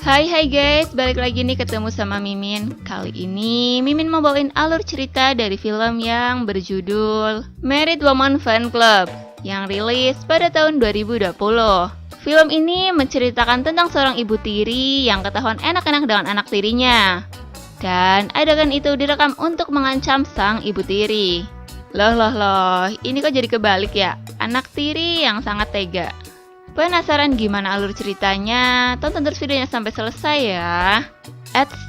Hai guys, balik lagi nih ketemu sama Mimin. Kali ini Mimin mau bawain alur cerita dari film yang berjudul Married Woman Fan Club yang rilis pada tahun 2020. Film ini menceritakan tentang seorang ibu tiri yang ketahuan enak-enak dengan anak tirinya. Dan adegan itu direkam untuk mengancam sang ibu tiri. Loh, ini kok jadi kebalik ya? Anak tiri yang sangat tega. Penasaran gimana alur ceritanya? Tonton terus videonya sampai selesai ya.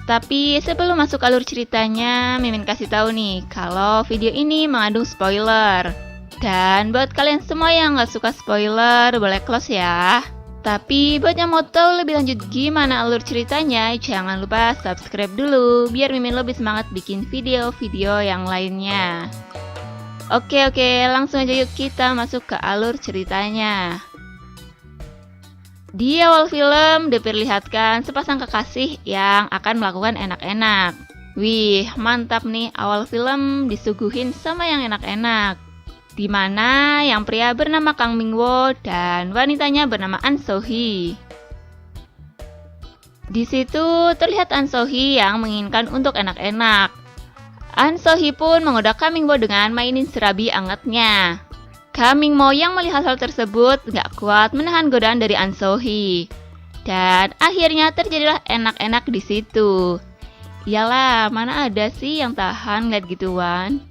Tapi sebelum masuk alur ceritanya, Mimin kasih tahu nih kalau video ini mengandung spoiler. Dan buat kalian semua yang gak suka spoiler, boleh close ya. Tapi buat yang mau tahu lebih lanjut gimana alur ceritanya, jangan lupa subscribe dulu biar Mimin lebih semangat bikin video-video yang lainnya. Oke, langsung aja yuk kita masuk ke alur ceritanya. Di awal film diperlihatkan sepasang kekasih yang akan melakukan enak-enak. Wih, mantap nih, awal film disuguhin sama yang enak-enak. Dimana yang pria bernama Kang Mingwo dan wanitanya bernama An So-hee. Di situ terlihat An So-hee yang menginginkan untuk enak-enak. An So-hee pun menggoda Kang Mingwo dengan mainin serabi angetnya. Kang Mingwo yang melihat hal tersebut gak kuat menahan godaan dari An So-hee. Dan akhirnya terjadilah enak-enak di situ. Iyalah, mana ada sih yang tahan lihat gituan.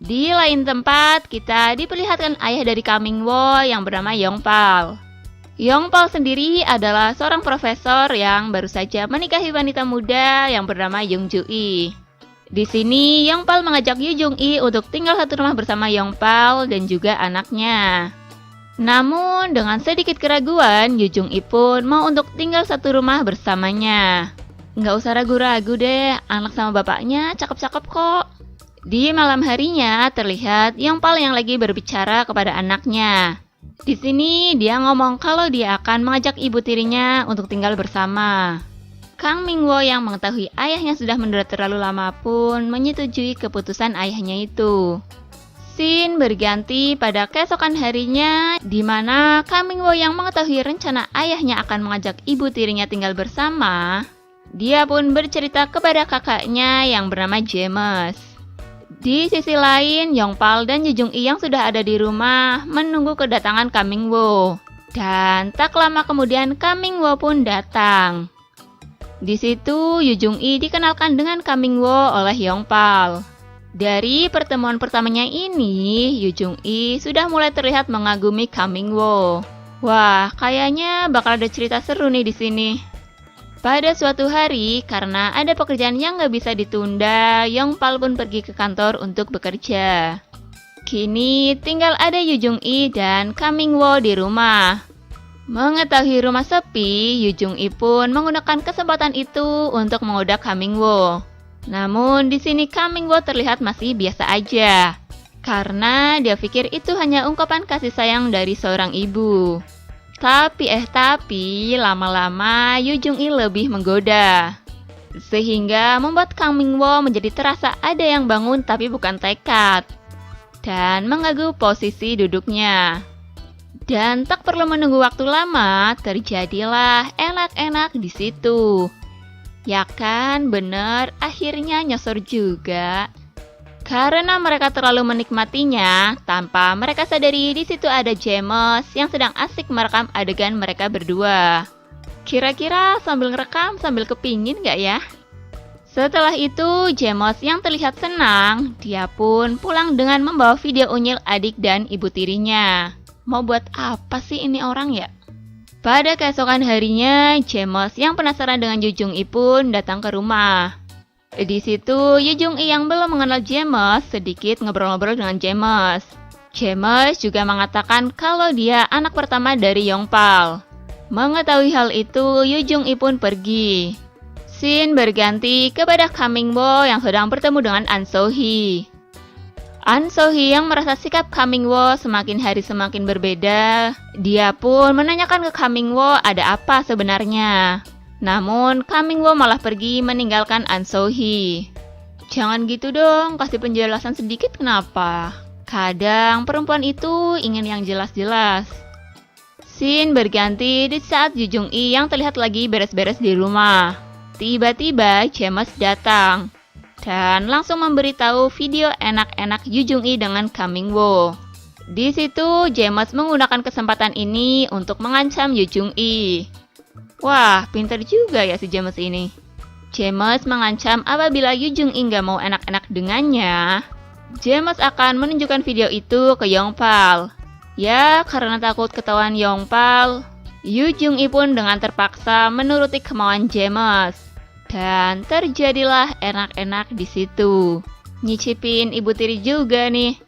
Di lain tempat, kita diperlihatkan ayah dari Kang Mingwo yang bernama Yongpal. Yongpal sendiri adalah seorang profesor yang baru saja menikahi wanita muda yang bernama Young Ju-i. Di sini, Yongpal mengajak Yu Jung-i untuk tinggal satu rumah bersama Yongpal dan juga anaknya. Namun, dengan sedikit keraguan, Yu Jung-i pun mau untuk tinggal satu rumah bersamanya. Nggak usah ragu-ragu deh, anak sama bapaknya cakep-cakep kok. Di malam harinya, terlihat Yongpal yang lagi berbicara kepada anaknya. Di sini, dia ngomong kalau dia akan mengajak ibu tirinya untuk tinggal bersama. Kang Mingwo yang mengetahui ayahnya sudah mendarat terlalu lama pun menyetujui keputusan ayahnya itu. Scene berganti pada keesokan harinya, di mana Kang Mingwo yang mengetahui rencana ayahnya akan mengajak ibu tirinya tinggal bersama. Dia pun bercerita kepada kakaknya yang bernama James. Di sisi lain, Yongpal dan Yu Jung-i yang sudah ada di rumah menunggu kedatangan Kang Mingwo. Dan tak lama kemudian Kang Mingwo pun datang. Di situ, Yu Jung-i dikenalkan dengan Kang Mingwo oleh Yongpal. Dari pertemuan pertamanya ini, Yu Jung-i sudah mulai terlihat mengagumi Kang Mingwo. Wah, kayaknya bakal ada cerita seru nih di sini. Pada suatu hari, karena ada pekerjaan yang gak bisa ditunda, Yongpal pun pergi ke kantor untuk bekerja. Kini tinggal ada Yu Jung-i dan Kang Mingwo di rumah. Mengetahui rumah sepi, Yu Jung-i pun menggunakan kesempatan itu untuk menggoda Kang Mingwo. Namun di sini Kang Mingwo terlihat masih biasa aja, karena dia pikir itu hanya ungkapan kasih sayang dari seorang ibu. Tapi lama-lama Yu Jung-i lebih menggoda, sehingga membuat Kang Mingwo menjadi terasa ada yang bangun tapi bukan tekad, dan mengganggu posisi duduknya. Dan tak perlu menunggu waktu lama, terjadilah enak-enak di situ. Ya kan, bener, akhirnya nyosor juga. Karena mereka terlalu menikmatinya, tanpa mereka sadari di situ ada James yang sedang asik merekam adegan mereka berdua. Kira-kira sambil ngerekam sambil kepingin gak ya? Setelah itu, James yang terlihat senang, dia pun pulang dengan membawa video unyil adik dan ibu tirinya. Mau buat apa sih ini orang ya? Pada keesokan harinya, James yang penasaran dengan Yu Jung-i pun datang ke rumah. Di situ, Yu Jung-i yang belum mengenal James sedikit ngobrol-ngobrol dengan James. James juga mengatakan kalau dia anak pertama dari Yongpal. Mengetahui hal itu, Yu Jung-i pun pergi. Scene berganti kepada Kang Mingwo yang sedang bertemu dengan An So-hee. An So-hee yang merasa sikap Kang Mingwo semakin hari semakin berbeda, dia pun menanyakan ke Kang Mingwo ada apa sebenarnya. Namun Kang Mingwo malah pergi meninggalkan An So-hee. Jangan gitu dong, kasih penjelasan sedikit kenapa? Kadang perempuan itu ingin yang jelas-jelas. Scene berganti di saat Yu Jung-i yang terlihat lagi beres-beres di rumah. Tiba-tiba James datang dan langsung memberitahu video enak-enak Yu Jung-i dengan Kang Min-woo. Di situ James menggunakan kesempatan ini untuk mengancam Yu Jung-i. Wah, pintar juga ya si James ini. James mengancam apabila Yu Jung-i nggak mau enak-enak dengannya, James akan menunjukkan video itu ke Yongpal. Ya, karena takut ketahuan Yongpal, Yu Jung-i pun dengan terpaksa menuruti kemauan James. Dan terjadilah enak-enak di situ. Nyicipin ibu tiri juga nih.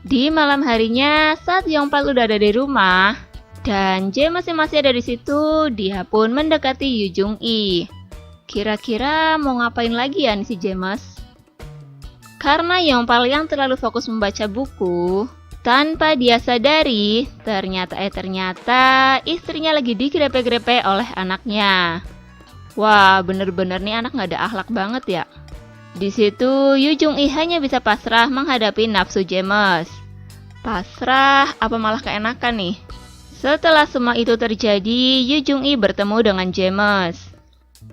Di malam harinya, saat Yongpal udah ada di rumah dan James masih ada di situ, dia pun mendekati Yu Jung-i. Kira-kira mau ngapain lagi ya nih si James? Karena Yongpal yang terlalu fokus membaca buku, tanpa dia sadari, ternyata istrinya lagi digrepe-grepe oleh anaknya. Wah, bener-bener nih anak nggak ada akhlak banget ya. Di situ Yu Jung-i hanya bisa pasrah menghadapi nafsu James. Pasrah apa malah keenakan nih? Setelah semua itu terjadi, Yu Jung-i bertemu dengan James.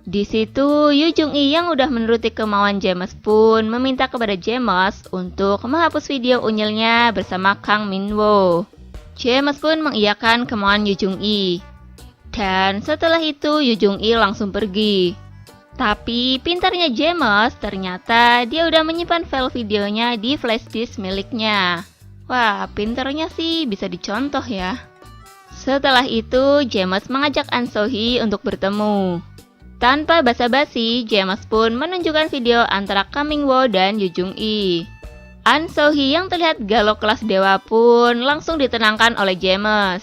Di situ Yu Jung-i yang udah menuruti kemauan James pun meminta kepada James untuk menghapus video unyilnya bersama Kang Min-woo. James pun mengiyakan kemauan Yu Jung-i. Dan setelah itu Yu Jung-i langsung pergi. Tapi pintarnya James, ternyata dia udah menyimpan file videonya di flash disk miliknya. Wah, pintarnya sih bisa dicontoh ya. Setelah itu James mengajak An So-hee untuk bertemu. Tanpa basa-basi, James pun menunjukkan video antara Kang Min-woo dan Yu Jung-i. An So-hee yang terlihat galau kelas dewa pun langsung ditenangkan oleh James.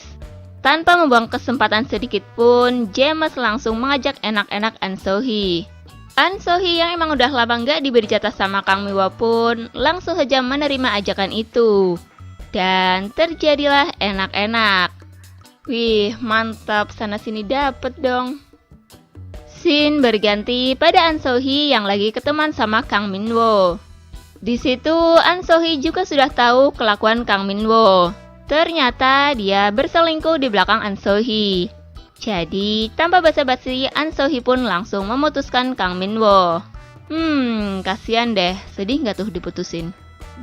Tanpa membuang kesempatan sedikit pun, James langsung mengajak enak-enak An So-hee. An So-hee yang emang udah lama gak diberi jatah sama Kang Min-woo pun langsung saja menerima ajakan itu. Dan terjadilah enak-enak. Wih, mantap, sana-sini dapet dong. Scene berganti pada An So-hee yang lagi ketemuan sama Kang Min-woo. Di situ An So-hee juga sudah tahu kelakuan Kang Min-woo. Ternyata dia berselingkuh di belakang An So-hee. Jadi, tanpa basa-basi, An So-hee pun langsung memutuskan Kang Min-woo. Kasihan deh, sedih nggak tuh diputusin?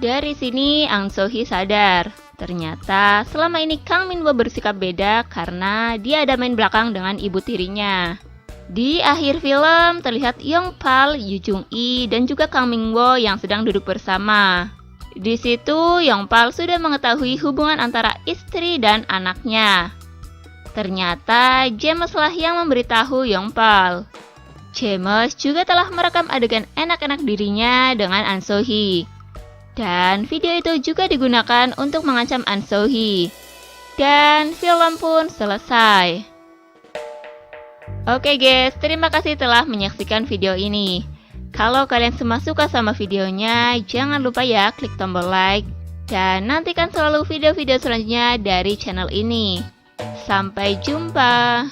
Dari sini, An So-hee sadar. Ternyata, selama ini Kang Min-woo bersikap beda karena dia ada main belakang dengan ibu tirinya. Di akhir film, terlihat Yongpal, Yu Jung-i, dan juga Kang Min-woo yang sedang duduk bersama. Di situ, Yongpal sudah mengetahui hubungan antara istri dan anaknya. Ternyata, James lah yang memberitahu Yongpal. James juga telah merekam adegan enak-enak dirinya dengan An So-hee. Dan video itu juga digunakan untuk mengancam An So-hee. Dan film pun selesai. Oke guys, terima kasih telah menyaksikan video ini. Kalau kalian semua suka sama videonya, jangan lupa ya klik tombol like. Dan nantikan selalu video-video selanjutnya dari channel ini. Sampai jumpa.